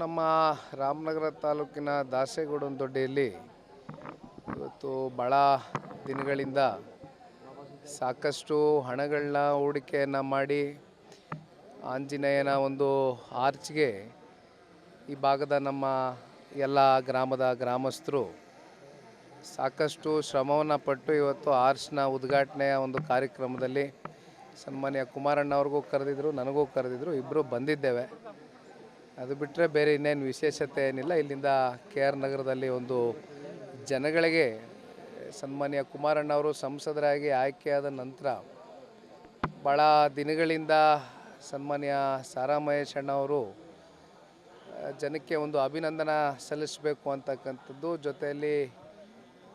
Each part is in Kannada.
ನಮ್ಮ ರಾಮನಗರ ತಾಲೂಕಿನ ದಾಸೇಗೌಡನದೊಡ್ಡಿಯಲ್ಲಿ ಇವತ್ತು ಭಾಳ ದಿನಗಳಿಂದ ಸಾಕಷ್ಟು ಹಣಗಳನ್ನ ಹೂಡಿಕೆಯನ್ನು ಮಾಡಿ ಆಂಜನೇಯನ ಒಂದು ಆರ್ಚ್ಗೆ ಈ ಭಾಗದ ನಮ್ಮ ಎಲ್ಲ ಗ್ರಾಮದ ಗ್ರಾಮಸ್ಥರು ಸಾಕಷ್ಟು ಶ್ರಮವನ್ನು ಪಟ್ಟು ಇವತ್ತು ಆರ್ಚ್ನ ಉದ್ಘಾಟನೆಯ ಒಂದು ಕಾರ್ಯಕ್ರಮದಲ್ಲಿ ಸನ್ಮಾನ್ಯ ಕುಮಾರಣ್ಣವ್ರಿಗೂ ಕರೆದಿದ್ರು, ನನಗೂ ಕರೆದಿದ್ರು, ಇಬ್ಬರು ಬಂದಿದ್ದೇವೆ. ಅದು ಬಿಟ್ಟರೆ ಬೇರೆ ಇನ್ನೇನು ವಿಶೇಷತೆ ಏನಿಲ್ಲ. ಇಲ್ಲಿಂದ KR ನಗರದಲ್ಲಿ ಒಂದು ಜನಗಳಿಗೆ ಸನ್ಮಾನ್ಯ ಕುಮಾರಣ್ಣವರು ಸಂಸದರಾಗಿ ಆಯ್ಕೆಯಾದ ನಂತರ ಭಾಳ ದಿನಗಳಿಂದ ಸನ್ಮಾನ್ಯ ಸಾರಾ ಮಹೇಶ್ ಅಣ್ಣವರು ಜನಕ್ಕೆ ಒಂದು ಅಭಿನಂದನಾ ಸಲ್ಲಿಸಬೇಕು ಅಂತಕ್ಕಂಥದ್ದು, ಜೊತೆಯಲ್ಲಿ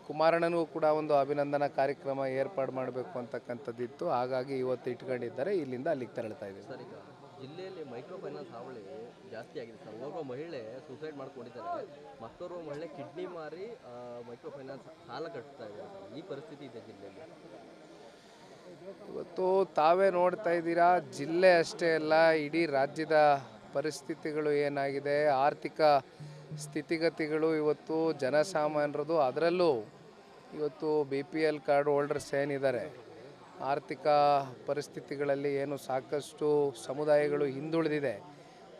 ಕುಮಾರಣ್ಣನಿಗೂ ಕೂಡ ಒಂದು ಅಭಿನಂದನಾ ಕಾರ್ಯಕ್ರಮ ಏರ್ಪಾಡು ಮಾಡಬೇಕು ಅಂತಕ್ಕಂಥದ್ದಿತ್ತು. ಹಾಗಾಗಿ ಇವತ್ತು ಇಟ್ಕೊಂಡಿದ್ದಾರೆ. ಇಲ್ಲಿಂದ ಅಲ್ಲಿಗೆ ತೆರಳ್ತಾ ಇದ್ದೀವಿ. ಸರ್, ಈಗ ಜಿಲ್ಲೆಯಲ್ಲಿ ಮೈಕ್ರೋ ಫೈನಾನ್ಸ್ ಹಾವಳಿ ಜಾಸ್ತಿ ಆಗಿದೆ ಸರ್. ಒಬ್ಬ ಮಹಿಳೆ ಸೂಸೈಡ್ ಮಾಡ್ಕೊಂಡಿದ್ದಾರೆ, ಮತ್ತೋರ್ವ ಮಹಿಳೆ ಕಿಡ್ನಿ ಮಾರಿ ಮೈಕ್ರೋ ಫೈನಾನ್ಸ್ ಸಾಲ ಕಟ್ತಾ ಇದ್ದಾರೆ. ಈ ಪರಿಸ್ಥಿತಿ ಇದೆ ಜಿಲ್ಲೆಯಲ್ಲಿ. ಇವತ್ತು ತಾವೇ ನೋಡ್ತಾ ಇದ್ದೀರಾ, ಜಿಲ್ಲೆ ಅಷ್ಟೇ ಅಲ್ಲ, ಇಡೀ ರಾಜ್ಯದ ಪರಿಸ್ಥಿತಿಗಳು ಏನಾಗಿದೆ, ಆರ್ಥಿಕ ಸ್ಥಿತಿಗತಿಗಳು ಇವತ್ತು ಜನಸಾಮಾನ್ಯರದು, ಅದರಲ್ಲೂ ಇವತ್ತು BPL ಕಾರ್ಡ್ ಹೋಲ್ಡರ್ಸ್ ಏನಿದ್ದಾರೆ, ಆರ್ಥಿಕ ಪರಿಸ್ಥಿತಿಗಳಲ್ಲಿ ಏನು ಸಾಕಷ್ಟು ಸಮುದಾಯಗಳು ಹಿಂದುಳಿದಿದೆ,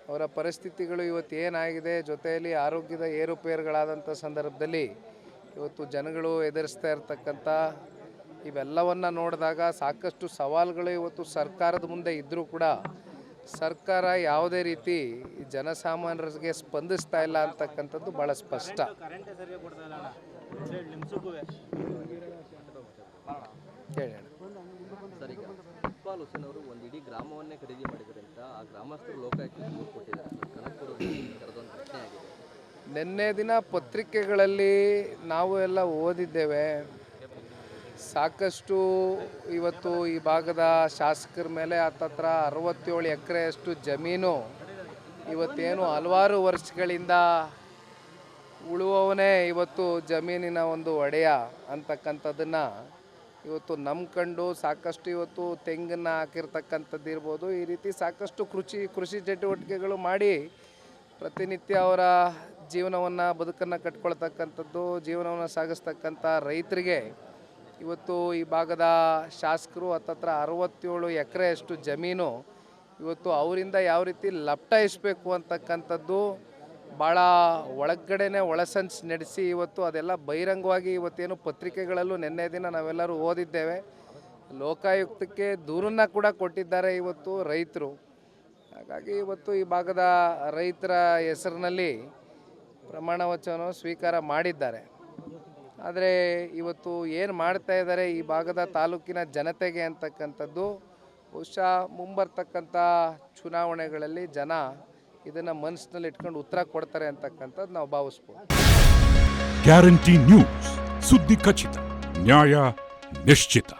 ಅವರ ಪರಿಸ್ಥಿತಿಗಳು ಇವತ್ತು ಏನಾಗಿದೆ, ಜೊತೆಯಲ್ಲಿ ಆರೋಗ್ಯದ ಏರುಪೇರುಗಳಾದಂಥ ಸಂದರ್ಭದಲ್ಲಿ ಇವತ್ತು ಜನಗಳು ಎದುರಿಸ್ತಾ ಇರ್ತಕ್ಕಂಥ ಇವೆಲ್ಲವನ್ನು ನೋಡಿದಾಗ ಸಾಕಷ್ಟು ಸವಾಲುಗಳು ಇವತ್ತು ಸರ್ಕಾರದ ಮುಂದೆ ಇದ್ದರೂ ಕೂಡ ಸರ್ಕಾರ ಯಾವುದೇ ರೀತಿ ಜನಸಾಮಾನ್ಯರಿಗೆ ಸ್ಪಂದಿಸ್ತಾ ಇಲ್ಲ ಅಂತಕ್ಕಂಥದ್ದು ಭಾಳ ಸ್ಪಷ್ಟ. ಸರ್, ಈಗ ಇಕ್ಬಾಲ್ ಹುಸೇನ್ ಅವರು ಒಂದು ಇಡೀ ಗ್ರಾಮವನ್ನೇ ಖರೀದಿ ಮಾಡಿದ್ದಾರೆ ಅಂತ ಆ ಗ್ರಾಮಸ್ಥರು ಲೋಕಾಯುಕ್ತ ದೂರು ಕೊಟ್ಟಿದ್ದಾರೆ. ಕರೆದೊಂದು ಪ್ರಶ್ನೆ ಆಗಿದೆ. ನಿನ್ನೆ ದಿನ ಪತ್ರಿಕೆಗಳಲ್ಲಿ ನಾವು ಎಲ್ಲ ಓದಿದ್ದೇವೆ. ಸಾಕಷ್ಟು ಇವತ್ತು ಈ ಭಾಗದ ಶಾಸಕರ ಮೇಲೆ ಹತ್ತತ್ರ 67 ಎಕರೆಯಷ್ಟು ಜಮೀನು ಇವತ್ತೇನು ಹಲವಾರು ವರ್ಷಗಳಿಂದ ಉಳುವವನೇ ಇವತ್ತು ಜಮೀನಿನ ಒಂದು ಒಡೆಯ ಅಂತಕ್ಕಂಥದ್ದನ್ನು ಇವತ್ತು ನಂಬ್ಕೊಂಡು ಸಾಕಷ್ಟು ಇವತ್ತು ತೆಂಗನ್ನು ಹಾಕಿರ್ತಕ್ಕಂಥದ್ದು ಇರ್ಬೋದು. ಈ ರೀತಿ ಸಾಕಷ್ಟು ಕೃಷಿ ಚಟುವಟಿಕೆಗಳು ಮಾಡಿ ಪ್ರತಿನಿತ್ಯ ಅವರ ಜೀವನವನ್ನು ಬದುಕನ್ನು ಕಟ್ಕೊಳ್ತಕ್ಕಂಥದ್ದು, ಜೀವನವನ್ನು ಸಾಗಿಸ್ತಕ್ಕಂಥ ರೈತರಿಗೆ ಇವತ್ತು ಈ ಭಾಗದ ಶಾಸಕರು ಹತ್ತತ್ರ 67 ಎಕರೆಯಷ್ಟು ಜಮೀನು ಇವತ್ತು ಅವರಿಂದ ಯಾವ ರೀತಿ ಲಪ್ಟಾಯಿಸಬೇಕು ಅಂತಕ್ಕಂಥದ್ದು ಭಾಳ ಒಳಗಡೆನೆ ಒಳಸಂಚು ನಡೆಸಿ ಇವತ್ತು ಅದೆಲ್ಲ ಬಹಿರಂಗವಾಗಿ ಇವತ್ತೇನು ಪತ್ರಿಕೆಗಳಲ್ಲೂ ನಿನ್ನೆ ದಿನ ನಾವೆಲ್ಲರೂ ಓದಿದ್ದೇವೆ. ಲೋಕಾಯುಕ್ತಕ್ಕೆ ದೂರನ್ನು ಕೂಡ ಕೊಟ್ಟಿದ್ದಾರೆ ಇವತ್ತು ರೈತರು. ಹಾಗಾಗಿ ಇವತ್ತು ಈ ಭಾಗದ ರೈತರ ಹೆಸರಿನಲ್ಲಿ ಪ್ರಮಾಣ ವಚನ ಸ್ವೀಕಾರ ಮಾಡಿದ್ದಾರೆ. ಆದರೆ ಇವತ್ತು ಏನು ಮಾಡ್ತಾ ಇದ್ದಾರೆ ಈ ಭಾಗದ ತಾಲೂಕಿನ ಜನತೆಗೆ ಅಂತಕ್ಕಂಥದ್ದು ಬಹುಶಃ ಮುಂಬರ್ತಕ್ಕಂಥ ಚುನಾವಣೆಗಳಲ್ಲಿ ಜನ ಇದನ್ನು ಮನಸ್ಸಿನಲ್ಲಿ ಇಟ್ಕೊಂಡು ಉತ್ತರ ಕೊಡ್ತಾರೆ ಅಂತಕ್ಕಂಥದ್ದು ನಾವು ಭಾವಿಸ್ಬೋದು. ಗ್ಯಾರಂಟಿ ನ್ಯೂಸ್, ಸುದ್ದಿ ಖಚಿತ, ನ್ಯಾಯ ನಿಶ್ಚಿತ.